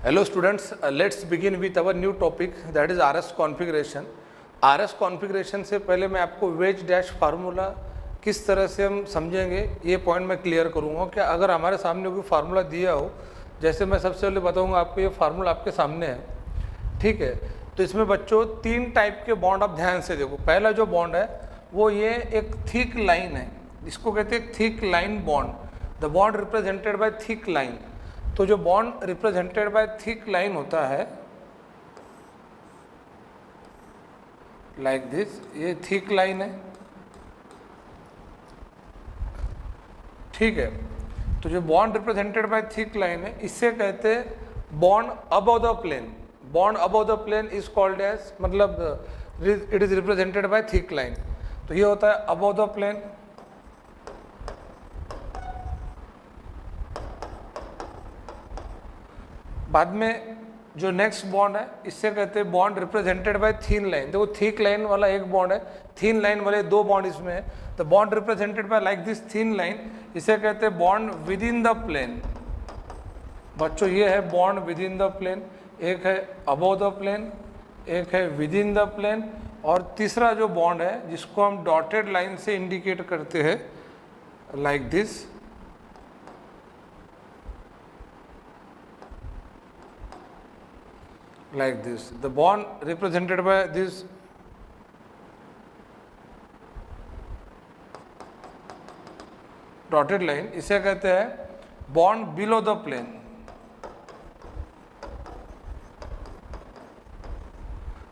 Hello students, let's begin with our new topic that is RS configuration. RS configuration से पहले मैं आपको veg dash formula किस तरह से हम समझेंगे ये पॉइंट मैं क्लियर करूँगा कि अगर हमारे सामने कोई फार्मूला दिया हो, जैसे मैं सबसे पहले बताऊँगा आपको ये फार्मूला आपके सामने है, ठीक है। तो इसमें बच्चों तीन टाइप के बॉन्ड आप ध्यान से देखो। पहला जो बॉन्ड है वो ये एक थिक लाइन है, इसको कहते हैं thick line bond, the bond represented by thick line. तो जो bond represented by thick line होता है लाइक दिस, ये थिक लाइन है, ठीक है। तो जो bond represented by thick line है इससे कहते हैं bond above the plane. Bond above the plane is called as, मतलब it is represented by thick line. तो ये होता है अबव द प्लेन। बाद में जो नेक्स्ट बॉन्ड है इससे कहते हैं bond represented by thin line. देखो थिक लाइन वाला एक बॉन्ड है, थिन लाइन वाले दो बॉन्ड इसमें है। तो bond represented by like this thin line, इसे कहते हैं bond within the plane. बच्चों ये है bond within the plane, एक है अबव द प्लेन, एक है विद इन द प्लेन, और तीसरा जो बॉन्ड है जिसको हम डॉटेड लाइन से इंडिकेट करते हैं like this, like this, the bond represented by this dotted line, इसे कहते हैं बॉन्ड बिलो द प्लेन।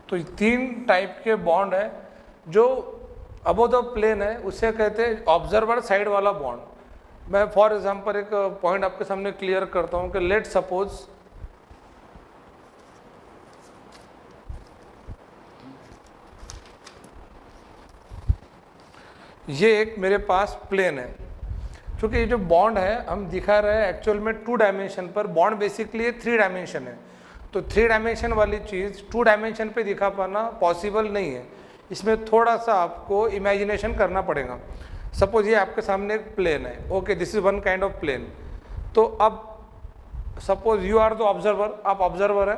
तो तीन टाइप के बॉन्ड है। जो अबव द प्लेन है उसे कहते हैं ऑब्जर्वर साइड वाला बॉन्ड। मैं फॉर एग्जांपल एक पॉइंट आपके सामने क्लियर करता हूं कि लेट सपोज ये एक मेरे पास प्लेन है। क्योंकि ये जो बॉन्ड है हम दिखा रहे हैं एक्चुअल में 2 डायमेंशन पर, बॉन्ड बेसिकली 3 डायमेंशन है। तो 3 डायमेंशन वाली चीज़ 2 डायमेंशन पे दिखा पाना पॉसिबल नहीं है, इसमें थोड़ा सा आपको इमेजिनेशन करना पड़ेगा। सपोज ये आपके सामने एक प्लेन है, okay, this is one kind of plane. तो अब suppose you are the observer, आप ऑब्जर्वर है।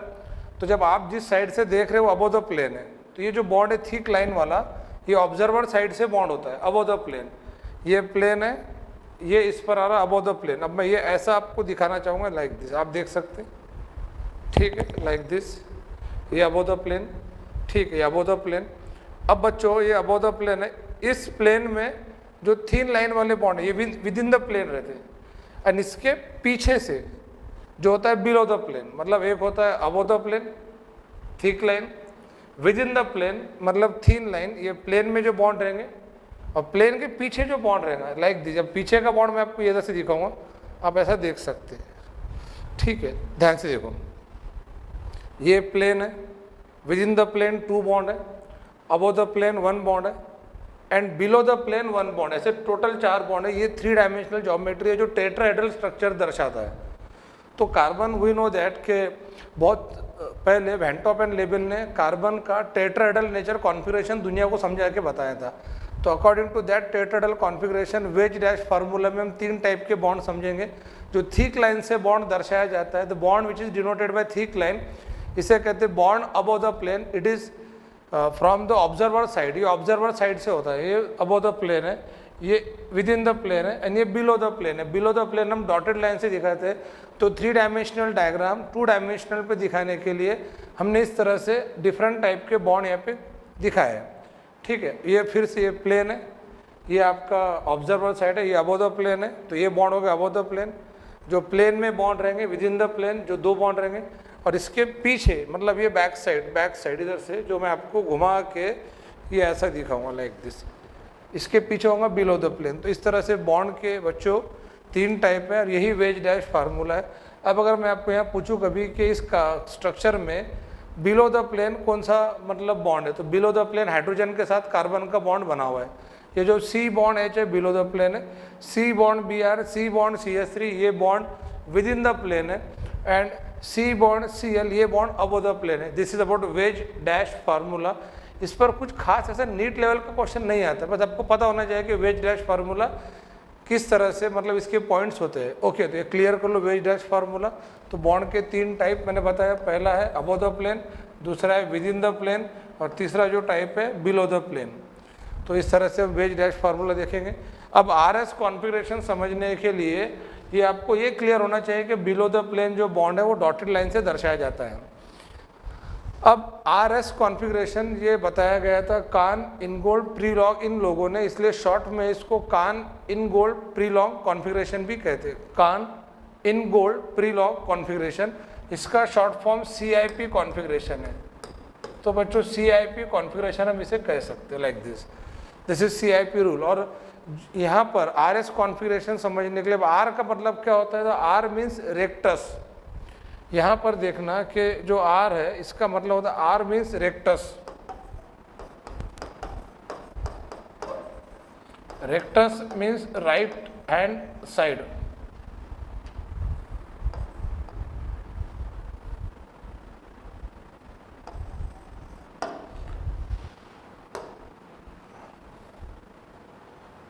तो जब आप जिस साइड से देख रहे हो अबव द प्लेन है, तो ये जो बॉन्ड है थिक लाइन वाला, ये ऑब्जर्वर साइड से बॉन्ड होता है अबव द प्लेन। ये प्लेन है, ये इस पर आ रहा है अबव द प्लेन। अब मैं ये ऐसा आपको दिखाना चाहूँगा लाइक दिस, आप देख सकते हैं, ठीक है, लाइक दिस, ये अबव द प्लेन, ठीक है, ये अबव द प्लेन। अब बच्चों ये अबव द प्लेन है, इस प्लेन में जो थिन लाइन वाले बॉन्ड है ये विद इन द प्लेन रहते हैं, एंड इसके पीछे से जो होता है बिलो द प्लेन, मतलब एक होता है above the plane thick line, within the plane मतलब थिन लाइन, ये प्लेन में जो बॉन्ड रहेंगे, और प्लेन के पीछे जो बॉन्ड रहेगा लाइक दिस। जब पीछे का बॉन्ड मैं आपको इधर से दिखाऊंगा, आप ऐसा देख सकते हैं, ठीक है, ध्यान से देखो। ये प्लेन है, within the plane 2 bond है, अबव द प्लेन 1 बॉन्ड है, and below the plane 1 bond, ऐसे टोटल 4 बॉन्ड है। ये 3 डायमेंशनल ज्योमेट्री है जो टेट्राहेड्रल स्ट्रक्चर दर्शाता है। तो कार्बन वी नो दैट के बहुत पहले वैन टॉप एंड लेबल ने कार्बन का टेट्राहेड्रल नेचर कॉन्फ़िगरेशन दुनिया को समझा के बताया था। तो according to that tetrahedral configuration wedge dash formula में हम 3 टाइप के बॉन्ड समझेंगे। जो थिक लाइन से बॉन्ड दर्शाया जाता है, the bond which is denoted by thick line, इसे कहते हैं bond above the plane, it is from the observer side. ये ऑब्जर्वर साइड से होता है, ये अबव द प्लेन है, ये विद इन द प्लेन है, एंड ये बिलो द प्लेन है। बिलो द प्लेन हम डॉटेड लाइन से दिखाते हैं। तो 3 डायमेंशनल डायग्राम 2 डायमेंशनल पे दिखाने के लिए हमने इस तरह से डिफरेंट टाइप के बॉन्ड यहाँ पे दिखाए हैं, ठीक है। ये फिर से ये प्लेन है, ये आपका ऑब्जर्वर साइड है, ये अबव द प्लेन है। तो ये बॉन्ड हो गया अबव द प्लेन। जो प्लेन में बॉन्ड रहेंगे विद इन द प्लेन जो 2 बॉन्ड रहेंगे, और इसके पीछे मतलब ये बैक साइड इधर से जो मैं आपको घुमा के ये ऐसा दिखाऊंगा लाइक दिस, इसके पीछे होगा बिलो द प्लेन। तो इस तरह से बॉन्ड के बच्चों 3 टाइप है, और यही वेज डैश फार्मूला है। अब अगर मैं आपको यहाँ पूछूं कभी कि इसका स्ट्रक्चर में बिलो द प्लेन कौन सा मतलब बॉन्ड है, तो बिलो द प्लेन हाइड्रोजन के साथ कार्बन का बॉन्ड बना हुआ है। ये जो सी बॉन्ड एच है बिलो द प्लेन है, C bond B R, C bond CH3 ये bond within the plane है, एंड सी बॉन्ड Cl ये बॉन्ड अबव द प्लेन है। This is about wedge dash formula. इस पर कुछ खास ऐसा नीट लेवल का क्वेश्चन नहीं आता, बस आपको पता होना चाहिए कि वेज डैश फार्मूला किस तरह से मतलब इसके पॉइंट्स होते हैं। ओके, तो ये क्लियर कर लो वेज डैश फार्मूला। तो बॉन्ड के 3 टाइप मैंने बताया, पहला है अबव द प्लेन, दूसरा है विद इन द प्लेन, और तीसरा जो टाइप है बिलो द प्लेन। तो इस तरह से हम वेज डैश फार्मूला देखेंगे। अब आर एस कॉन्फ़िगरेशन समझने के लिए ये आपको ये क्लियर होना चाहिए कि बिलो द प्लेन जो बॉन्ड है वो डॉटेड लाइन से दर्शाया जाता है। अब आर एस कॉन्फ़िगरेशन ये बताया गया था कान इनगोल्ड प्रीलॉग इन लोगों ने, इसलिए शॉर्ट में इसको कान इनगोल्ड प्रीलॉग कॉन्फ़िगरेशन भी कहते हैं। कान इनगोल्ड प्रीलॉग कॉन्फ़िगरेशन, इसका शॉर्ट फॉर्म CIP कॉन्फ़िगरेशन है। तो बच्चों CIP कॉन्फ़िगरेशन हम इसे कह सकते हैं like this is CIP rule. और यहाँ पर आर एस कॉन्फ़िगरेशन समझने के लिए आर का मतलब क्या होता है, तो आर मीन्स रेक्टस। यहाँ पर देखना कि जो आर है इसका मतलब होता है R means rectus. Rectus means right hand side.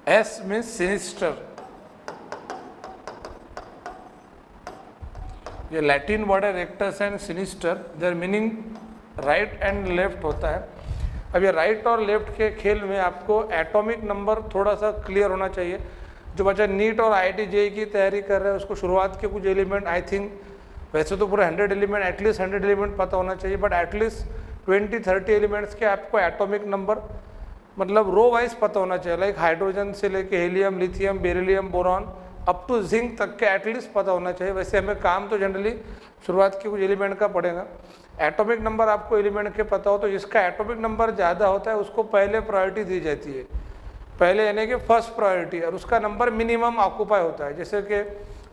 S means sinister. ये लैटिन वर्ड है rectus and sinister, their meaning right and left होता है। अब ये राइट और लेफ्ट के खेल में आपको एटॉमिक नंबर थोड़ा सा क्लियर होना चाहिए। जो बच्चा नीट और IIT JEE की तैयारी कर रहा है उसको शुरुआत के कुछ एलिमेंट आई थिंक, वैसे तो पूरे 100 एलिमेंट एटलीस्ट 100 एलिमेंट पता होना चाहिए, बट एटलीस्ट 20-30 एलिमेंट्स के आपको एटॉमिक नंबर मतलब रो वाइज पता होना चाहिए। लाइक हाइड्रोजन से लेके helium, lithium, beryllium, boron up to zinc तक के एटलीस्ट पता होना चाहिए। वैसे हमें काम तो जनरली शुरुआत के कुछ एलिमेंट का पड़ेगा। एटॉमिक नंबर आपको एलिमेंट के पता हो तो जिसका एटॉमिक नंबर ज़्यादा होता है उसको पहले प्रायोरिटी दी जाती है, पहले यानी कि फर्स्ट प्रायोरिटी, और उसका नंबर मिनिमम ऑक्यूपाई होता है। जैसे कि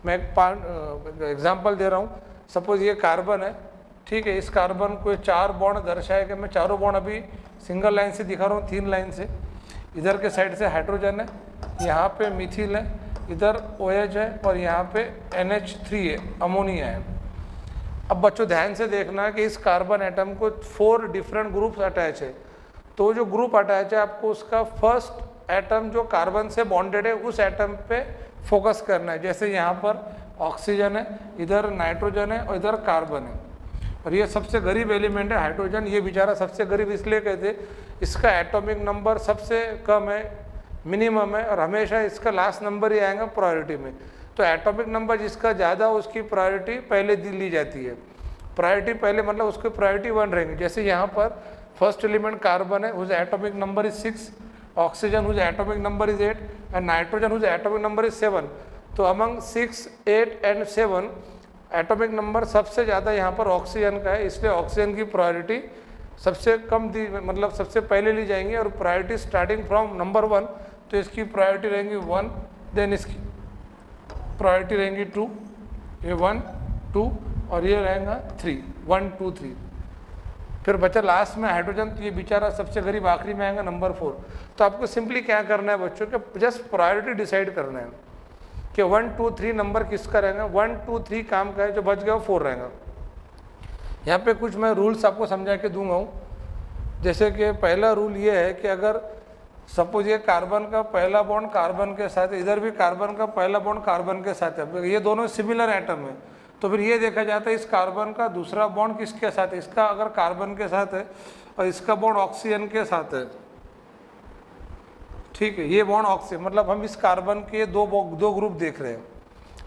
मैं एक एग्जांपल दे रहा हूँ, सपोज ये कार्बन है, ठीक है, इस कार्बन को 4 बॉन्ड दर्शाए कि मैं चारों बॉन्ड अभी सिंगल लाइन से दिखा रहा हूँ, 3 लाइन से। इधर के साइड से हाइड्रोजन है, यहाँ पे मिथिल है, इधर OH है, और यहाँ पे NH3 है, अमोनिया है। अब बच्चों ध्यान से देखना कि इस कार्बन एटम को 4 डिफरेंट ग्रुप्स अटैच है। तो जो ग्रुप अटैच है आपको उसका फर्स्ट एटम जो कार्बन से बॉन्डेड है उस एटम पे फोकस करना है। जैसे यहाँ पर ऑक्सीजन है, इधर नाइट्रोजन है और इधर कार्बन है, और ये सबसे गरीब एलिमेंट है हाइड्रोजन। ये बेचारा सबसे गरीब इसलिए कहते इसका एटॉमिक नंबर सबसे कम है, मिनिमम है, और हमेशा इसका लास्ट नंबर ही आएगा प्रायोरिटी में। तो एटॉमिक नंबर जिसका ज़्यादा उसकी प्रायोरिटी पहले ली जाती है। प्रायोरिटी पहले मतलब उसकी प्रायोरिटी 1 रहेंगी। जैसे यहाँ पर फर्स्ट एलिमेंट कार्बन है, whose atomic number is 6, oxygen whose atomic number is 8, and nitrogen whose atomic number is 7। तो अमंग 6, 8 एंड 7 एटॉमिक नंबर सबसे ज़्यादा यहाँ पर ऑक्सीजन का है, इसलिए ऑक्सीजन की प्रायोरिटी सबसे कम दी, मतलब सबसे पहले ली जाएंगी। और प्रायोरिटी स्टार्टिंग फ्रॉम नंबर 1, तो इसकी प्रायोरिटी रहेंगी 1, देन इसकी प्रायोरिटी रहेंगी 2, ये 1, 2, और ये रहेगा 3, 1, 2, 3। फिर बचा लास्ट में हाइड्रोजन, तो ये बेचारा सबसे गरीब आखिरी में आएगा नंबर 4। तो आपको सिंपली क्या करना है बच्चों के, जस्ट प्रायोरिटी डिसाइड करना है कि 1, 2, 3 नंबर किसका रहेगा। 1, 2, 3 काम का है, जो बच गया वो 4 रहेगा। यहाँ पे कुछ मैं रूल्स आपको समझा के दूंगा हूँ। जैसे कि पहला रूल ये है कि अगर सपोज ये कार्बन का पहला बॉन्ड कार्बन के साथ, इधर भी कार्बन का पहला बॉन्ड कार्बन के साथ है, ये दोनों सिमिलर एटम है, तो फिर ये देखा जाता है इस कार्बन का दूसरा बॉन्ड किसके साथ है। इसका अगर कार्बन के साथ है और इसका बॉन्ड ऑक्सीजन के साथ है, ठीक है, ये बॉन्ड ऑक्सीजन, मतलब हम इस कार्बन के दो ग्रुप देख रहे हैं।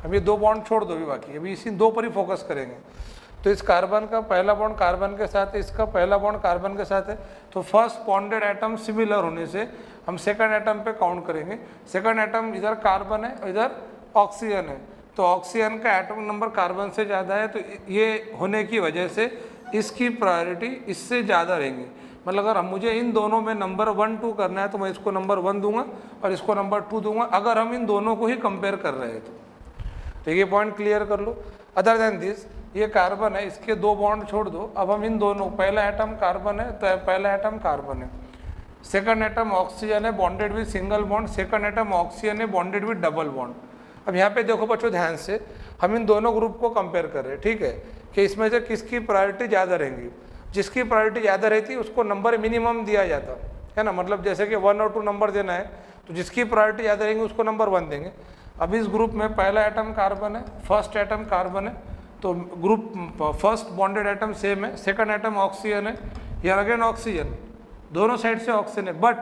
हम ये 2 बॉन्ड छोड़ दो बाकी, अभी इसी 2 पर ही फोकस करेंगे। तो इस कार्बन का पहला बॉन्ड कार्बन के साथ है, इसका पहला बॉन्ड कार्बन के साथ है, तो फर्स्ट बॉन्डेड एटम सिमिलर होने से हम सेकंड एटम पे काउंट करेंगे। सेकंड एटम इधर कार्बन है, इधर ऑक्सीजन है, तो ऑक्सीजन का एटॉमिक नंबर कार्बन से ज़्यादा है, तो ये होने की वजह से इसकी प्रायोरिटी इससे ज़्यादा रहेंगी। मतलब अगर हम मुझे इन दोनों में नंबर 1, 2 करना है तो मैं इसको नंबर 1 दूंगा और इसको नंबर 2 दूंगा, अगर हम इन दोनों को ही कंपेयर कर रहे हैं तो ये पॉइंट क्लियर कर लो। अदर देन दिस, ये कार्बन है, इसके 2 बॉन्ड छोड़ दो। अब हम इन दोनों, पहला एटम कार्बन है तो पहला एटम कार्बन है, सेकंड एटम ऑक्सीजन है bonded with single bond, second atom oxygen है बॉन्डेड विद डबल बॉन्ड। अब यहाँ पे देखो बच्चों ध्यान से, हम इन दोनों ग्रुप को कंपेयर कर रहे हैं, ठीक है, कि इसमें से किसकी प्रायोरिटी ज़्यादा रहेंगी। जिसकी प्रायोरिटी ज़्यादा रहती है उसको नंबर मिनिमम दिया जाता है ना, मतलब जैसे कि 1 और 2 नंबर देना है तो जिसकी प्रायोरिटी ज़्यादा रहेंगी उसको नंबर 1 देंगे। अब इस ग्रुप में पहला एटम कार्बन है, फर्स्ट एटम कार्बन है, तो group first bonded atom same है, सेकंड एटम ऑक्सीजन है, हियर अगेन ऑक्सीजन, दोनों साइड से ऑक्सीजन है, बट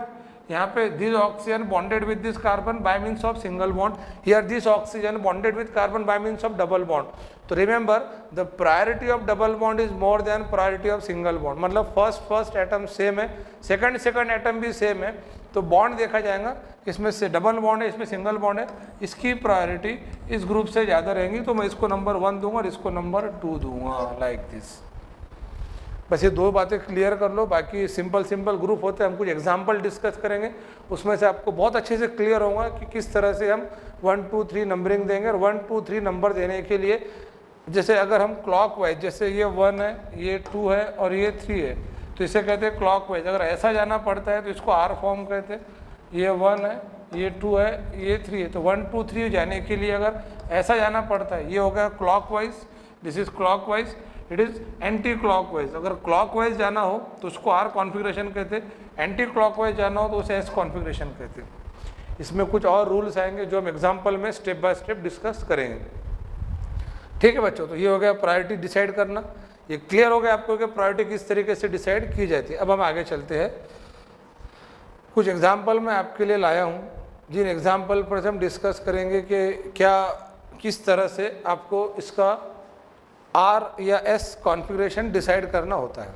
यहाँ पे this oxygen bonded with this carbon by means of single bond, here this oxygen bonded with carbon by means of double bond. तो remember the priority of double bond is more than priority of single bond, मतलब first atom same है, second atom भी same है, तो bond देखा जाएगा, इसमें से डबल बॉन्ड है, इसमें सिंगल बॉन्ड है, इसकी प्रायोरिटी इस ग्रुप से ज़्यादा रहेंगी, तो मैं इसको नंबर 1 दूंगा और इसको नंबर 2 दूंगा, लाइक दिस। बस ये 2 बातें क्लियर कर लो, बाकी सिंपल ग्रुप होते हैं, हम कुछ एग्जाम्पल डिस्कस करेंगे, उसमें से आपको बहुत अच्छे से क्लियर होगा कि किस तरह से हम 1 2 3 नंबरिंग देंगे। और 1 2 3 नंबर देने के लिए जैसे अगर हम क्लॉकवाइज, जैसे ये 1 है, ये 2 है और ये 3 है, तो इसे कहते हैं क्लॉकवाइज। अगर ऐसा जाना पड़ता है तो इसको आर फॉर्म कहते हैं, ये 1 है, ये 2 है, ये 3 है, तो 1 2 3 जाने के लिए अगर ऐसा जाना पड़ता है, ये हो गया clockwise, this is clockwise, it is anti clockwise. अगर क्लॉकवाइज जाना हो तो उसको आर कॉन्फ़िगरेशन कहते हैं, एंटी क्लॉकवाइज जाना हो तो उसे एस कॉन्फ़िगरेशन कहते हैं। इसमें कुछ और रूल्स आएंगे जो हम एग्जाम्पल में स्टेप बाय स्टेप डिस्कस करेंगे। ठीक है बच्चों, तो ये हो गया प्रायोरिटी डिसाइड करना, ये क्लियर हो गया आपको कि प्रायोरिटी किस तरीके से डिसाइड की जाती है। अब हम आगे चलते हैं, कुछ एग्जाम्पल मैं आपके लिए लाया हूँ, जिन एग्जाम्पल पर हम डिस्कस करेंगे कि क्या किस तरह से आपको इसका आर या एस कॉन्फ़िगरेशन डिसाइड करना होता है।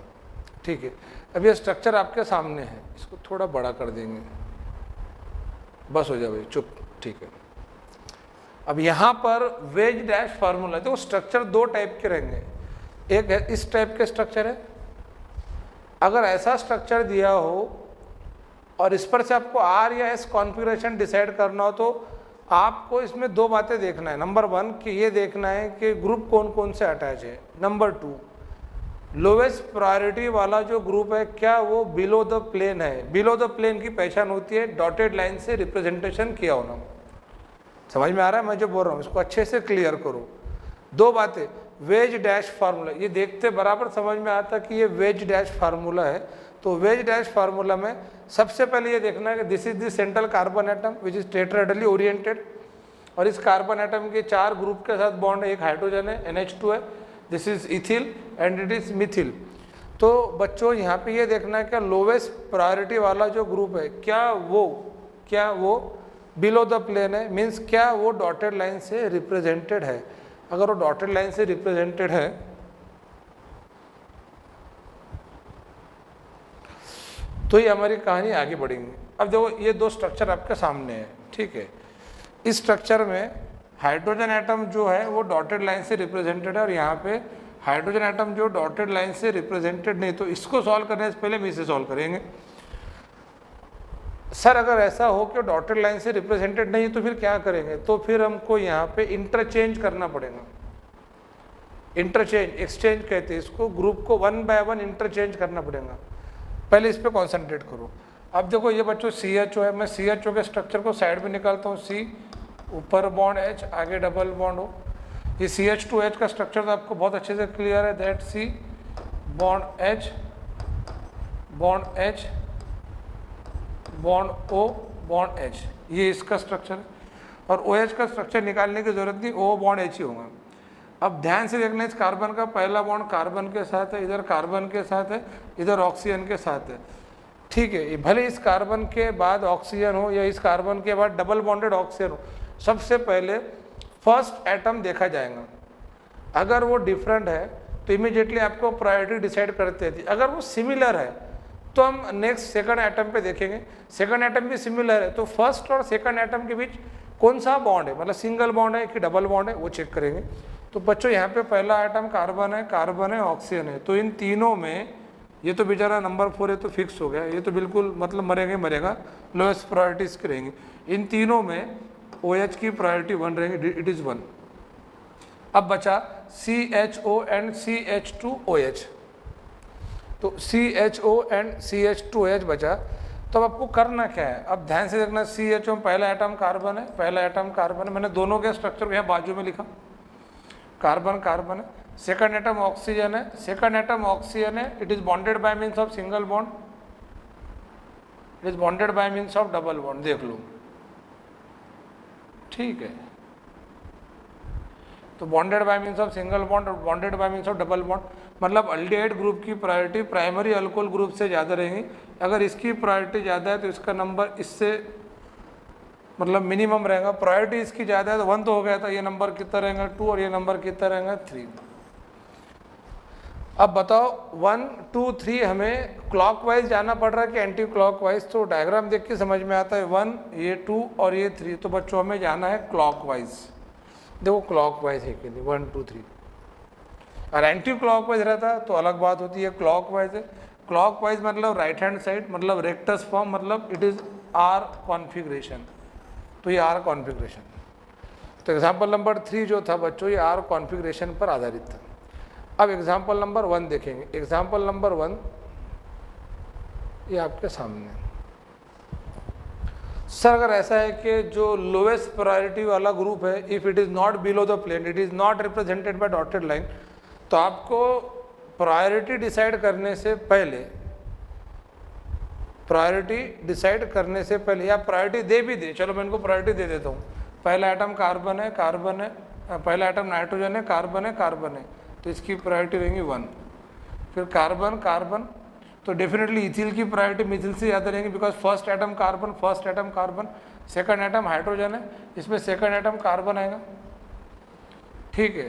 ठीक है, अब ये स्ट्रक्चर आपके सामने है, इसको थोड़ा बड़ा कर देंगे, बस हो जाए भाई चुप। ठीक है, अब यहाँ पर वेज डैश फार्मूला, तो स्ट्रक्चर 2 टाइप के रहेंगे, एक है इस टाइप के स्ट्रक्चर है, अगर ऐसा स्ट्रक्चर दिया हो और इस पर से आपको आर या एस कॉन्फ़िगरेशन डिसाइड करना हो तो आपको इसमें 2 बातें देखना है। नंबर 1 कि ये देखना है कि ग्रुप कौन कौन से अटैच है। नंबर 2 लोवेस्ट प्रायोरिटी वाला जो ग्रुप है क्या वो बिलो द प्लेन है। बिलो द प्लेन की पहचान होती है डॉटेड लाइन से रिप्रेजेंटेशन किया होना। समझ में आ रहा है मैं जो बोल रहा हूँ, इसको अच्छे से क्लियर करो। 2 बातें, वेज डैश फार्मूला, ये देखते बराबर समझ में आता कि ये वेज डैश फार्मूला है। तो वेज डैश फार्मूला में सबसे पहले ये देखना है कि this is the central carbon atom which is tetrahedrally oriented, और इस कार्बन एटम के 4 ग्रुप के साथ बॉन्ड है, एक हाइड्रोजन है NH2 है, this is ethyl and it is Mithil. तो बच्चों यहाँ पे ये देखना है कि लोवेस्ट प्रायोरिटी वाला जो ग्रुप है क्या वो बिलो द प्लेन है, मीन्स क्या वो डॉटेड लाइन से रिप्रेजेंटेड है। अगर वो डॉटेड लाइन से रिप्रेजेंटेड है तो ये हमारी कहानी आगे बढ़ेंगी। अब देखो ये 2 स्ट्रक्चर आपके सामने है। ठीक है, इस स्ट्रक्चर में हाइड्रोजन एटम जो है वो डॉटेड लाइन से रिप्रेजेंटेड है, और यहाँ पे हाइड्रोजन एटम जो डॉटेड लाइन से रिप्रेजेंटेड नहीं। तो इसको सॉल्व करने से पहले हम इसे सॉल्व करेंगे। सर अगर ऐसा हो कि डॉटेड लाइन से रिप्रेजेंटेड नहीं तो फिर क्या करेंगे, तो फिर हमको यहाँ पे इंटरचेंज करना पड़ेगा। इंटरचेंज, एक्सचेंज कहते हैं इसको, ग्रुप को 1 बाय 1 इंटरचेंज करना पड़ेगा। पहले इस पे कॉन्सेंट्रेट करो। अब देखो ये बच्चों CHO है, मैं CHO के स्ट्रक्चर को साइड में निकालता हूँ, C ऊपर बॉन्ड H, आगे डबल बॉन्ड हो। ये CH2H का स्ट्रक्चर तो आपको बहुत अच्छे से क्लियर है, that C bond H bond O bond H, ये इसका स्ट्रक्चर है। और OH का स्ट्रक्चर निकालने की जरूरत नहीं, O बॉन्ड H ही होगा। अब ध्यान से देखना, इस कार्बन का पहला बॉन्ड कार्बन के साथ है, इधर कार्बन के साथ है, इधर ऑक्सीजन के साथ है। ठीक है, भले इस कार्बन के बाद ऑक्सीजन हो या इस कार्बन के बाद डबल बॉन्डेड ऑक्सीजन हो, सबसे पहले फर्स्ट एटम देखा जाएगा। अगर वो डिफरेंट है तो इमीडिएटली आपको प्रायोरिटी डिसाइड करते थे। अगर वो सिमिलर है तो हम नेक्स्ट सेकंड एटम पे देखेंगे। सेकंड एटम भी सिमिलर है तो फर्स्ट और सेकंड एटम के बीच कौन सा बॉन्ड है, मतलब सिंगल बॉन्ड है कि डबल बॉन्ड है, वो चेक करेंगे। तो बच्चों यहाँ पे पहला आइटम कार्बन है, ऑक्सीजन है, तो इन तीनों में ये तो बेचारा नंबर 4 है तो फिक्स हो गया, ये तो बिल्कुल मतलब मरेगा, लोएस्ट प्रायोरिटीज के रहेंगे। इन तीनों में OH की प्रायोरिटी 1 रहेंगी, इट इज़ 1। अब बचा CHO एंड CH2OH, तो CHO एंड CH2OH बचा। तो अब आपको करना क्या है, अब ध्यान से देखना, CHO में पहला एटम कार्बन है, मैंने दोनों के स्ट्रक्चर को यहाँ बाजू में लिखा, कार्बन है। सेकंड एटम ऑक्सीजन है, it is bonded by means of single bond, it is bonded by means of double bond. देख लो ठीक है। तो bonded by means of single bond और bonded by means of double bond, मतलब aldehyde group की priority primary alcohol group से ज़्यादा रहेगी। अगर इसकी प्रायोरिटी ज़्यादा है तो इसका नंबर इससे मतलब मिनिमम रहेगा। प्रायोरिटी इसकी ज़्यादा है तो 1 तो हो गया था, ये नंबर कितना रहेगा 2 और ये नंबर कितना रहेगा 3। अब बताओ 1 2 3 हमें क्लॉकवाइज जाना पड़ रहा है कि एंटी क्लॉकवाइज? तो डायग्राम देख के समझ में आता है 1 ये 2 और ये 3, तो बच्चों हमें जाना है क्लॉकवाइज। देखो क्लॉकवाइज है कि नहीं 1 2 3, और एंटी क्लॉकवाइज रहता तो अलग बात होती है। क्लॉकवाइज है, क्लॉकवाइज मतलब राइट हैंड साइड, मतलब रेक्टस फॉर्म, मतलब इट इज़ आर कॉन्फ़िगरेशन। तो ये आर कॉन्फ़िगरेशन, तो एग्जाम्पल नंबर 3 जो था बच्चों ये आर कॉन्फ़िगरेशन पर आधारित था। अब एग्जाम्पल नंबर 1 देखेंगे। एग्जाम्पल नंबर 1 ये आपके सामने। सर अगर ऐसा है कि जो लोएस्ट प्रायोरिटी वाला ग्रुप है, if it is not below the plane, it is not represented by dotted line, तो आपको प्रायोरिटी डिसाइड करने से पहले, प्रायोरिटी डिसाइड करने से पहले, या प्रायोरिटी दे भी दे, चलो मैं इनको प्रायोरिटी दे देता हूँ। पहला आइटम कार्बन है, कार्बन है, पहला आइटम नाइट्रोजन है, कार्बन है, कार्बन है, तो इसकी प्रायोरिटी रहेंगी 1। फिर कार्बन कार्बन, तो डेफिनेटली इथिल की प्रायोरिटी मिथिल से ज़्यादा रहेंगी, because first atom carbon, first atom carbon, second atom hydrogen है, इसमें सेकंड एटम कार्बन आएगा, ठीक है।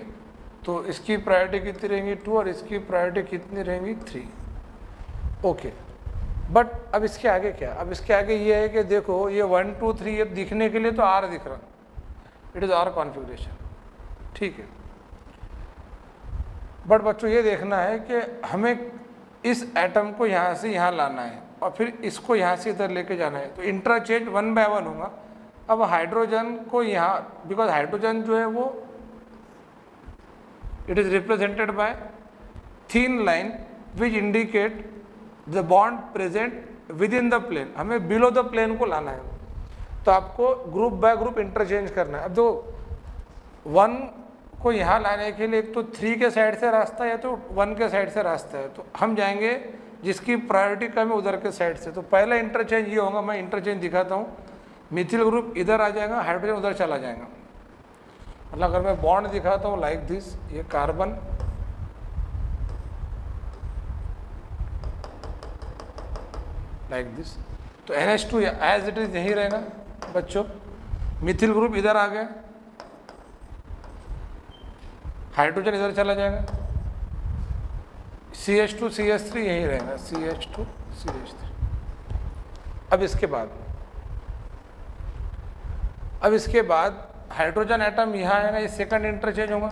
तो इसकी प्रायोरिटी कितनी रहेंगी 2 और इसकी प्रायोरिटी कितनी रहेंगी 3। ओके, बट अब इसके आगे क्या? अब इसके आगे ये है कि देखो ये 1 2 3 ये दिखने के लिए तो आर दिख रहा, इट इज़ आर कॉन्फ़िगरेशन, ठीक है। बट बच्चों ये देखना है कि हमें इस एटम को यहाँ से यहाँ लाना है और फिर इसको यहाँ से इधर लेके जाना है, तो इंटरचेंज 1 बाय 1 होगा। अब हाइड्रोजन को यहाँ, बिकॉज हाइड्रोजन जो है वो it is represented by thin line which indicate the bond present within the plane, हमें बिलो द प्लेन को लाना है, तो आपको ग्रुप बाय ग्रुप इंटरचेंज करना है। अब दो 1 को यहाँ लाने के लिए एक तो 3 के साइड से रास्ता है या तो 1 के साइड से रास्ता है, तो हम जाएंगे जिसकी प्रायोरिटी कम है उधर के साइड से। तो पहला इंटरचेंज ये होगा, मैं इंटरचेंज दिखाता हूँ। मिथिल ग्रुप इधर आ जाएगा, हाइड्रोजन उधर चला जाएगा। मतलब अगर मैं बॉन्ड दिखाता हूँ लाइक दिस, ये कार्बन, लाइक दिस, तो NH2 एज इट इज यही रहेगा बच्चों। मिथिल ग्रुप इधर आ गया, हाइड्रोजन इधर चला जाएगा, CH2 CH3 यही रहेगा, CH2 CH3। अब इसके बाद हाइड्रोजन एटम यहाँ आएगा, ये सेकंड इंटरचेंज होगा,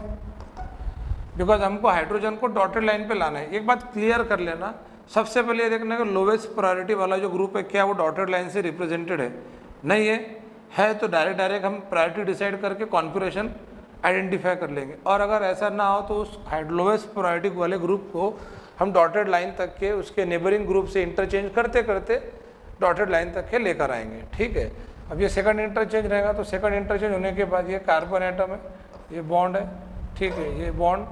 बिकॉज हमको हाइड्रोजन को डॉटेड लाइन पे लाना है। एक बात क्लियर कर लेना, सबसे पहले ये देखना कि लोवेस्ट प्रायोरिटी वाला जो ग्रुप है क्या वो डॉटेड लाइन से रिप्रेजेंटेड है, नहीं है तो डायरेक्ट हम प्रायोरिटी डिसाइड करके कॉन्फ़िगरेशन आइडेंटिफाई कर लेंगे। और अगर ऐसा ना हो तो उस लोवेस्ट प्रायोरिटी वाले ग्रुप को हम डॉटेड लाइन तक के उसके नेबरिंग ग्रुप से इंटरचेंज करते करते डॉटेड लाइन तक के लेकर आएंगे, ठीक है। अब ये सेकंड इंटरचेंज रहेगा, तो सेकंड इंटरचेंज होने के बाद ये कार्बन एटम है, ये बॉन्ड है, ठीक है, ये बॉन्ड,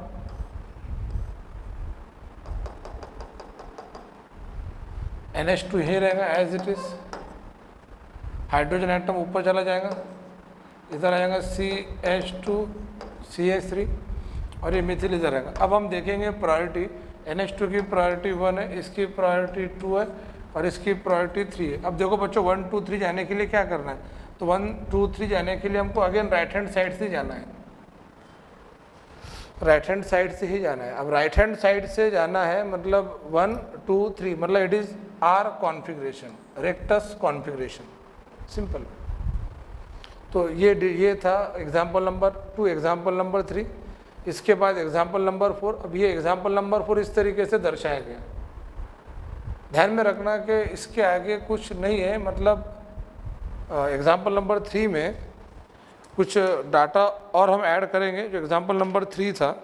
NH2 यही रहेगा as it is. Hydrogen atom ऊपर चला जाएगा, इधर आएगा CH2 CH3 और ये मिथिल इधर आएगा। अब हम देखेंगे प्रायोरिटी, NH2 की प्रायोरिटी 1 है, इसकी प्रायोरिटी 2 है और इसकी प्रायोरिटी 3 है। अब देखो बच्चों 1 2 3 जाने के लिए क्या करना है, तो 1 2 3 जाने के लिए हमको अगेन राइट हैंड साइड से जाना है, राइट हैंड साइड से ही जाना है। अब राइट हैंड साइड से जाना है मतलब 1 2 3, मतलब it is R configuration, rectus configuration, simple. तो ये था एग्जाम्पल नंबर 2, एग्जाम्पल नंबर 3, इसके बाद एग्जाम्पल नंबर 4। अब ये एग्जाम्पल नंबर 4 इस तरीके से दर्शाया गया। ध्यान में रखना कि इसके आगे कुछ नहीं है, मतलब एग्जाम्पल नंबर 3 में कुछ डाटा और हम ऐड करेंगे। जो एग्जाम्पल नंबर 3 था,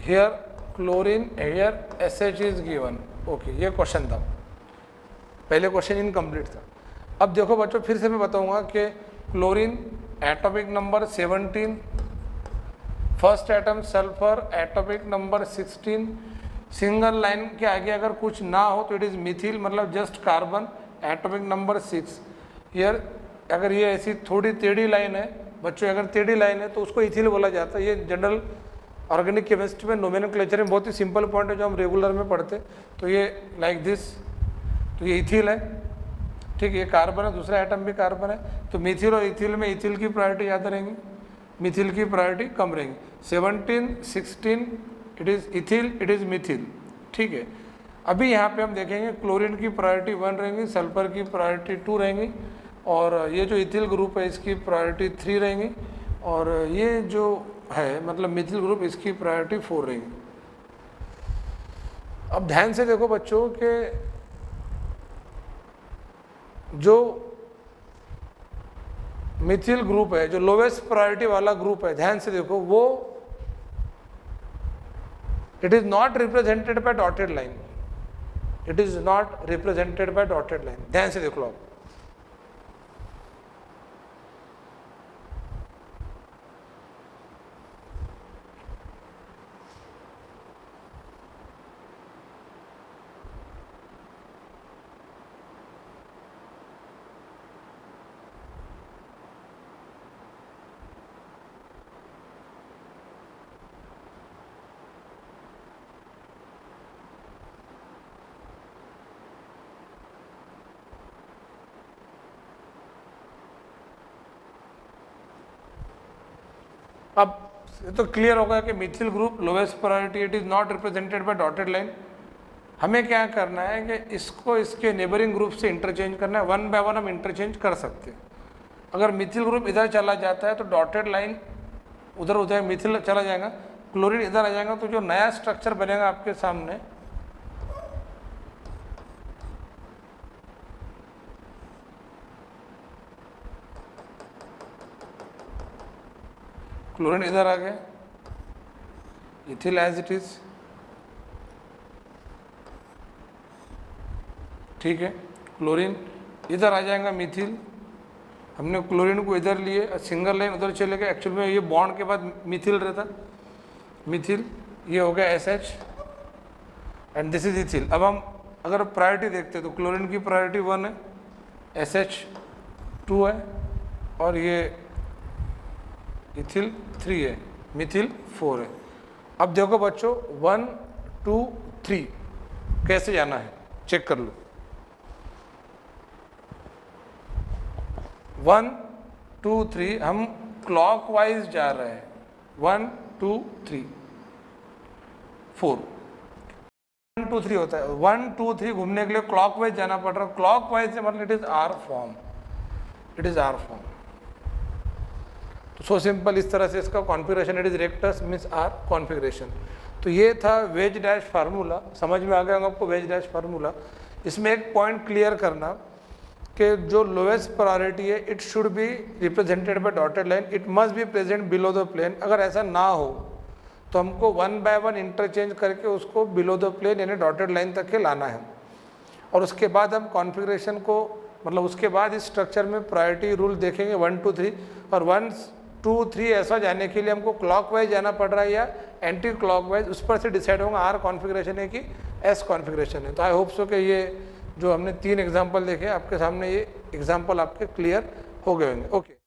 here chlorine, here SH is given, okay, ये क्वेश्चन था, पहले क्वेश्चन इनकम्प्लीट था। अब देखो बच्चों फिर से मैं बताऊंगा कि chlorine atomic number 17, first atom sulphur atomic number 16, single line के आगे अगर कुछ ना हो तो इट इज़ मिथिल, मतलब जस्ट कार्बन, एटॉमिक नंबर 6। यार अगर ये ऐसी थोड़ी टेढ़ी लाइन है बच्चों, अगर टेढ़ी लाइन है तो उसको इथिल बोला जाता है। ये जनरल ऑर्गेनिक केमिस्ट्री में नोमेनक्लेचर में बहुत ही सिंपल पॉइंट है जो हम रेगुलर में पढ़ते। तो ये लाइक दिस, तो ये इथिल है, ठीक है, ये कार्बन है, दूसरा एटम भी कार्बन है। तो मिथिल और इथिल में इथिल की प्रायोरिटी ज़्यादा रहेंगी, मिथिल की प्रायोरिटी कम रहेंगी। 17, 16 it is ethyl, it is Mithil, ठीक है। अभी यहाँ पे हम देखेंगे क्लोरीन की प्रायोरिटी 1 रहेंगी, सल्फर की प्रायोरिटी 2 रहेंगी, और ये जो इथिल ग्रुप है इसकी प्रायोरिटी 3 रहेंगी, और ये जो है मतलब मिथिल ग्रुप इसकी प्रायोरिटी 4 रहेंगी। अब ध्यान से देखो बच्चों कि जो मिथिल ग्रुप है, जो लोवेस्ट प्रायोरिटी वाला ग्रुप है, ध्यान से देखो, वो it is not represented by dotted line, it is not represented by dotted line. ध्यान से देख लो आप, अब तो क्लियर होगा कि methyl group lowest priority, it is not represented by dotted line. हमें क्या करना है कि इसको इसके नेबरिंग ग्रुप से इंटरचेंज करना है, 1 बाय 1 हम इंटरचेंज कर सकते हैं। अगर मिथिल ग्रुप इधर चला जाता है तो डॉटेड लाइन उधर हो जाएगा, मिथिल चला जाएगा, क्लोरीन इधर आ जाएगा, तो जो नया स्ट्रक्चर बनेगा आपके सामने, क्लोरीन इधर आ गया, इथिल एज इट इज, ठीक है, क्लोरीन इधर आ जाएगा, मिथिल, हमने क्लोरीन को इधर लिए, सिंगल लाइन उधर चले गए, एक्चुअल में ये बॉन्ड के बाद मिथिल रहता, मिथिल, ये हो गया SH and this is ethyl. अब हम अगर प्रायोरिटी देखते हैं तो क्लोरीन की प्रायोरिटी 1 है, SH 2 है, और ये इथिल 3 है, मिथिल 4 है। अब देखो बच्चों 1 2 3 कैसे जाना है चेक कर लो। 1 2 3 हम क्लॉकवाइज जा रहे हैं, 1 2 3 4, 1 2 3 होता है, 1 2 3 घूमने के लिए क्लॉकवाइज जाना पड़ रहा है। क्लॉकवाइज से मतलब it is R form, it is R form. तो सो सिंपल, इस तरह से इसका configuration, it is rectus means R configuration. तो ये था वेज डैश फार्मूला, समझ में आ गया होगा आपको वेज डैश फार्मूला। इसमें एक पॉइंट क्लियर करना कि जो लोएस्ट प्रायोरिटी है it should be represented by dotted line, it must be present below the plane. अगर ऐसा ना हो तो हमको 1 बाय 1 इंटरचेंज करके उसको बिलो द प्लेन यानी डॉटेड लाइन तक के लाना है, और उसके बाद हम कॉन्फ़िगरेशन को मतलब उसके बाद इस स्ट्रक्चर में प्रायोरिटी रूल देखेंगे 1 2 3, और 1 2 3 ऐसा जाने के लिए हमको क्लॉकवाइज जाना पड़ रहा है या एंटी क्लॉकवाइज, उस पर से डिसाइड होगा आर कॉन्फ़िगरेशन है कि एस कॉन्फ़िगरेशन है। तो आई होप सो कि ये जो हमने 3 एग्जाम्पल देखे आपके सामने, ये एग्जाम्पल आपके क्लियर हो गए होंगे। ओके।